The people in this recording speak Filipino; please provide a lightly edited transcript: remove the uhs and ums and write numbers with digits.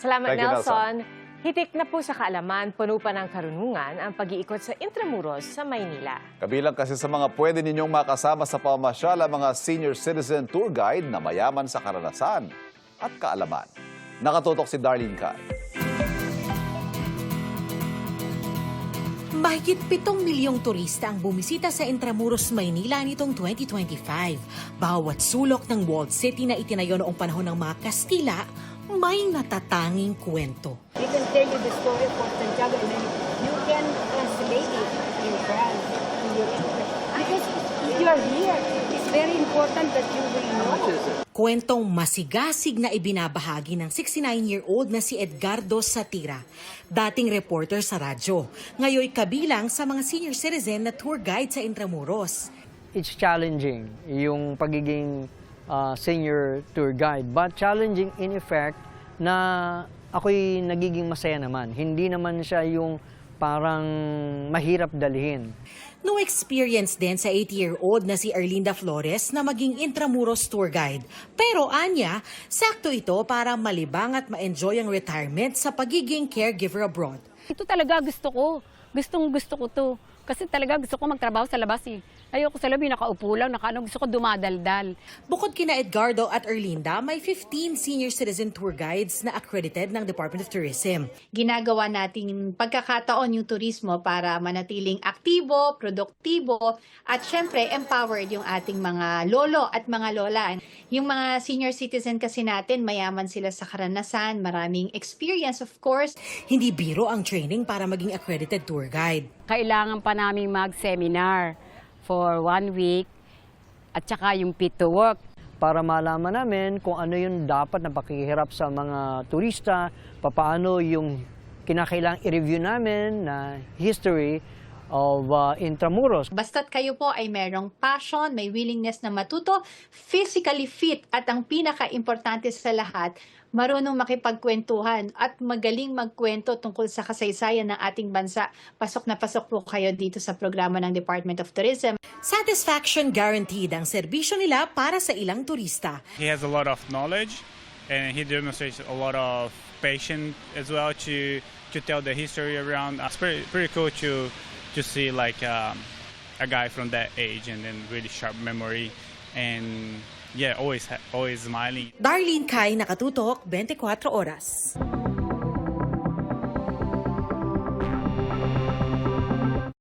Salamat, Thank you, Nelson. Hitik na po sa kaalaman, puno pa ng karunungan ang pag-iikot sa Intramuros sa Maynila. Kabilang kasi sa mga pwede ninyong makasama sa pamasyal ang mga senior citizen tour guide na mayaman sa karanasan at kaalaman. Nakatutok si Darlene Kai. Mahigit 7 milyong turista ang bumisita sa Intramuros, Maynila nitong 2025. Bawat sulok ng walled city na itinayo noong panahon ng mga Kastila, may natatanging kwento. We can tell you the story of Santiago and then you can translate it in France. Because if you are here, it's very important that you will know. Kwentong masigasig na ibinabahagi ng 69-year-old na si Edgardo Satira, dating reporter sa radyo. Ngayon kabilang sa mga senior citizen na tour guide sa Intramuros. It's challenging yung pagiging senior tour guide, but challenging in effect na ako'y nagiging masaya naman. Hindi naman siya yung parang mahirap dalhin. No experience din sa 80-year-old na si Erlinda Flores na maging Intramuros tour guide. Pero anya, sakto ito para malibang at ma-enjoy ang retirement sa pagiging caregiver abroad. Ito talaga gusto ko. Gusto ko to. Kasi talaga gusto ko magtrabaho sa labas eh. Ayoko sa labi, nakaupo lang, gusto ko dumadaldal. Bukod kina Edgardo at Erlinda, may 15 senior citizen tour guides na accredited ng Department of Tourism. Ginagawa nating pagkakataon yung turismo para manatiling aktibo, produktibo, at syempre empowered yung ating mga lolo at mga lola. Yung mga senior citizen kasi natin, mayaman sila sa karanasan, maraming experience of course. Hindi biro ang training para maging accredited tour guide. Kailangan pa namin mag-seminar for 1 week at saka yung fit to work. Para malaman namin kung ano yung dapat na pakihirap sa mga turista, paano yung kinakailangang i-review namin na history of Intramuros. Basta't kayo po ay merong passion, may willingness na matuto, physically fit, at ang pinaka-importante sa lahat, marunong makipagkwentuhan at magaling magkwento tungkol sa kasaysayan ng ating bansa. Pasok na pasok po kayo dito sa programa ng Department of Tourism. Satisfaction guaranteed ang serbisyo nila para sa ilang turista. He has a lot of knowledge and he demonstrates a lot of patience as well to tell the history around. It's pretty cool to see like a guy from that age and then really sharp memory and yeah, always smiling. Darlene Kai, Nakatutok, 24 Oras.